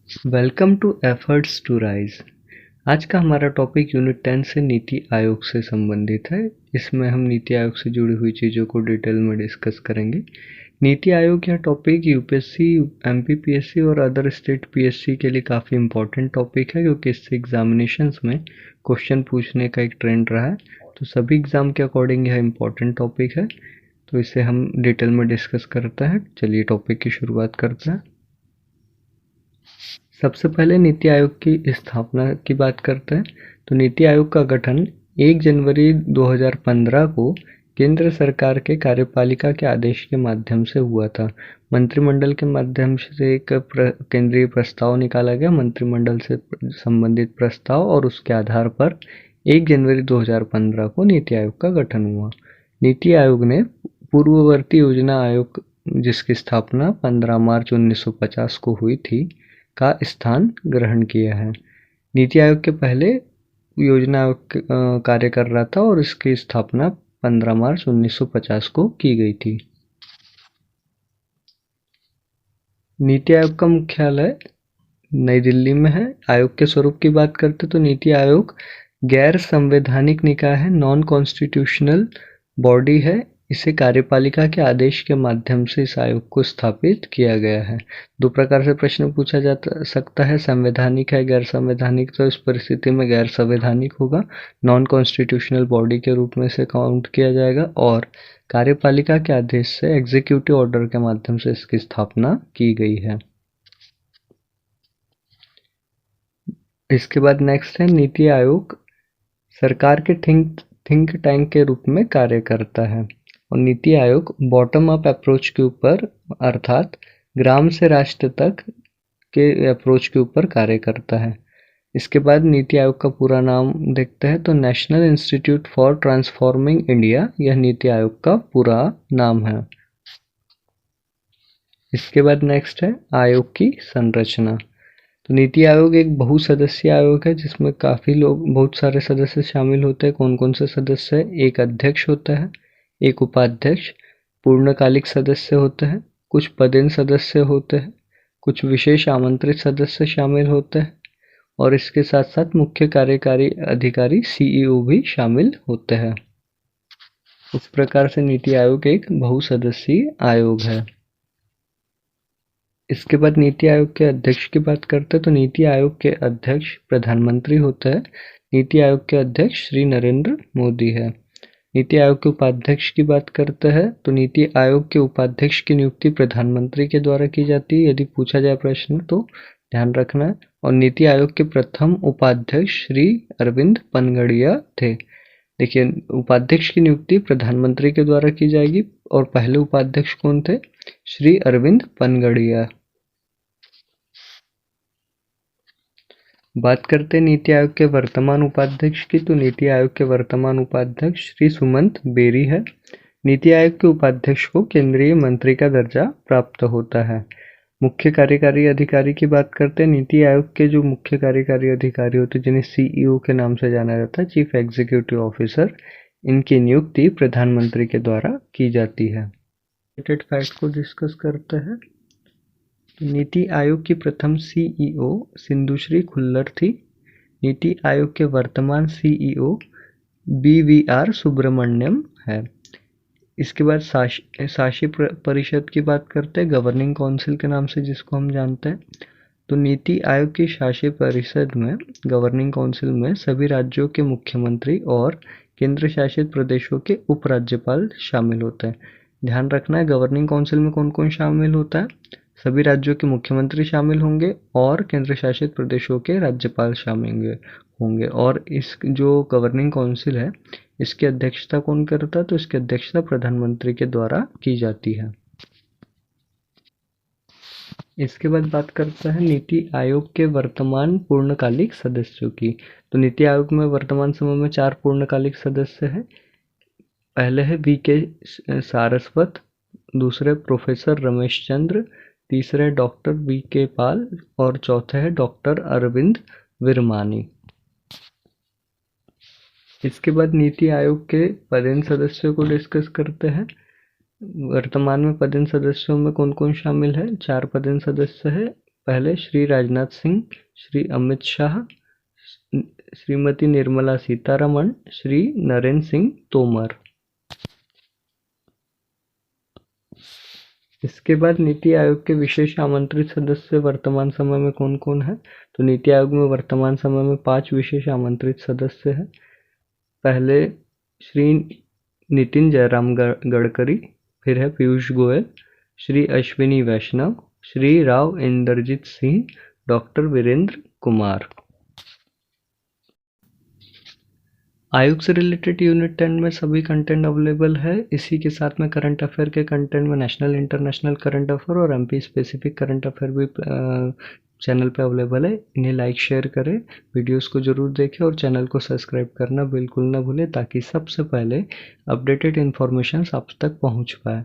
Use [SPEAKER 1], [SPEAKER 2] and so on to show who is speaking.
[SPEAKER 1] Welcome to efforts to rise. आज का हमारा टॉपिक यूनिट 10 से नीति आयोग से संबंधित है। इसमें हम नीति आयोग से जुड़ी हुई चीज़ों को डिटेल में डिस्कस करेंगे। नीति आयोग यह टॉपिक यूपीएससी, एमपीपीएससी और अदर स्टेट पीएससी के लिए काफ़ी इंपॉर्टेंट टॉपिक है, क्योंकि इससे एग्जामिनेशंस में क्वेश्चन पूछने का एक ट्रेंड रहा है। तो सभी एग्जाम के अकॉर्डिंग यह इंपॉर्टेंट टॉपिक है, तो इसे हम डिटेल में डिस्कस करते हैं। चलिए टॉपिक की शुरुआत करते हैं। सबसे पहले नीति आयोग की स्थापना की बात करते हैं। तो नीति आयोग का गठन 1 जनवरी 2015 को केंद्र सरकार के कार्यपालिका के आदेश के माध्यम से हुआ था। मंत्रिमंडल के माध्यम से एक केंद्रीय प्रस्ताव निकाला गया, मंत्रिमंडल से संबंधित प्रस्ताव, और उसके आधार पर 1 जनवरी 2015 को नीति आयोग का गठन हुआ। नीति आयोग ने पूर्ववर्ती योजना आयोग, जिसकी स्थापना 15 मार्च 1950 को हुई थी, का स्थान ग्रहण किया है। नीति आयोग के पहले योजना आयोग कार्य कर रहा था और इसकी स्थापना 15 मार्च 1950 को की गई थी। नीति आयोग का मुख्यालय नई दिल्ली में है। आयोग के स्वरूप की बात करते तो नीति आयोग गैर संवैधानिक निकाय है, नॉन कॉन्स्टिट्यूशनल बॉडी है। इसे कार्यपालिका के आदेश के माध्यम से इस आयोग को स्थापित किया गया है। दो प्रकार से प्रश्न पूछा जा सकता है, संवैधानिक है, गैर संवैधानिक। तो इस परिस्थिति में गैर संवैधानिक होगा, नॉन कॉन्स्टिट्यूशनल बॉडी के रूप में इसे काउंट किया जाएगा, और कार्यपालिका के आदेश से, एग्जीक्यूटिव ऑर्डर के माध्यम से इसकी स्थापना की गई है। इसके बाद नेक्स्ट है, नीति आयोग सरकार के थिंक टैंक के रूप में कार्य करता है, और NITI Aayog bottom up approach के ऊपर, अर्थात ग्राम से राष्ट्र तक के अप्रोच के ऊपर कार्य करता है। इसके बाद नीति आयोग का पूरा नाम देखते हैं तो national institute for transforming India, यह नीति आयोग का पूरा नाम है। इसके बाद नेक्स्ट है आयोग की संरचना। तो नीति आयोग एक बहुसदस्यीय आयोग है, जिसमें काफ़ी लोग, बहुत सारे सदस्य शामिल होते हैं। कौन कौन से सदस्य है? एक अध्यक्ष होता है, एक उपाध्यक्ष, पूर्णकालिक सदस्य होते हैं, कुछ पदेन सदस्य होते हैं, कुछ विशेष आमंत्रित सदस्य शामिल होते हैं, और इसके साथ साथ मुख्य कार्यकारी अधिकारी सीईओ भी शामिल होते हैं। इस प्रकार से नीति आयोग एक बहुसदस्यीय आयोग है। इसके बाद नीति आयोग के अध्यक्ष की बात करते हैं तो नीति आयोग के अध्यक्ष प्रधानमंत्री होता है। नीति आयोग के अध्यक्ष श्री नरेंद्र मोदी है। नीति आयोग के उपाध्यक्ष की बात करते हैं तो नीति आयोग के उपाध्यक्ष की नियुक्ति प्रधानमंत्री के द्वारा की जाती है। यदि पूछा जाए प्रश्न तो ध्यान रखना है। और नीति आयोग के प्रथम उपाध्यक्ष श्री अरविंद पनगड़िया थे। देखिए, उपाध्यक्ष की नियुक्ति प्रधानमंत्री के द्वारा की जाएगी, और पहले उपाध्यक्ष कौन थे? श्री अरविंद पनगड़िया। बात करते हैं नीति आयोग के वर्तमान उपाध्यक्ष की, तो नीति आयोग के वर्तमान उपाध्यक्ष श्री सुमंत बेरी है। नीति आयोग के उपाध्यक्ष को केंद्रीय मंत्री का दर्जा प्राप्त होता है। मुख्य कार्यकारी अधिकारी की बात करते हैं। नीति आयोग के जो मुख्य कार्यकारी अधिकारी होते हैं, जिन्हें सीईओ के नाम से जाना जाता है, चीफ एग्जीक्यूटिव ऑफिसर, इनकी नियुक्ति प्रधानमंत्री के द्वारा की जाती है। रिलेटेड फैक्ट को डिस्कस करते हैं। नीति आयोग की प्रथम सीईओ सिंधुश्री खुल्लर थी। नीति आयोग के वर्तमान सीईओ बीवीआर सुब्रमण्यम है। इसके बाद शासी परिषद की बात करते हैं, गवर्निंग काउंसिल के नाम से जिसको हम जानते हैं। तो नीति आयोग की शासी परिषद में, गवर्निंग काउंसिल में, सभी राज्यों के मुख्यमंत्री और केंद्र शासित प्रदेशों के उपराज्यपाल शामिल होते हैं। ध्यान रखना है, गवर्निंग काउंसिल में कौन कौन शामिल होता है? सभी राज्यों के मुख्यमंत्री शामिल होंगे और केंद्र शासित प्रदेशों के राज्यपाल शामिल होंगे। और इस जो गवर्निंग काउंसिल है, इसकी अध्यक्षता कौन करता है? तो इसकी अध्यक्षता प्रधानमंत्री के द्वारा की जाती है। इसके बाद बात करते हैं नीति आयोग के वर्तमान पूर्णकालिक सदस्यों की। तो नीति आयोग में वर्तमान समय में 4 पूर्णकालिक सदस्य हैं। पहले है वीके सारस्वत, दूसरे प्रोफेसर रमेश चंद्र, तीसरे डॉक्टर वीके पाल, और चौथे है डॉक्टर अरविंद विरमानी। इसके बाद नीति आयोग के पदेन सदस्यों को डिस्कस करते हैं। वर्तमान में पदेन सदस्यों में कौन कौन शामिल है? 4 पदेन सदस्य है। पहले श्री राजनाथ सिंह, श्री अमित शाह, श्रीमती निर्मला सीतारमण, श्री नरेंद्र सिंह तोमर। इसके बाद नीति आयोग के विशेष आमंत्रित सदस्य वर्तमान समय में कौन कौन है? तो नीति आयोग में वर्तमान समय में 5 विशेष आमंत्रित सदस्य हैं। पहले श्री नितिन जयराम गडकरी, फिर है पीयूष गोयल, श्री अश्विनी वैष्णव, श्री राव इंदरजीत सिंह, डॉक्टर वीरेंद्र कुमार। आयोग से रिलेटेड यूनिट 10 में सभी कंटेंट अवेलेबल है। इसी के साथ में करंट अफेयर के कंटेंट में नेशनल इंटरनेशनल करंट अफेयर और एमपी स्पेसिफिक करंट अफेयर भी चैनल पे अवेलेबल है। इन्हें लाइक शेयर करें, वीडियोस को जरूर देखें और चैनल को सब्सक्राइब करना बिल्कुल ना भूलें ताकि सबसे पहले अपडेटेड इन्फॉर्मेशन आप तक पहुंच पाए।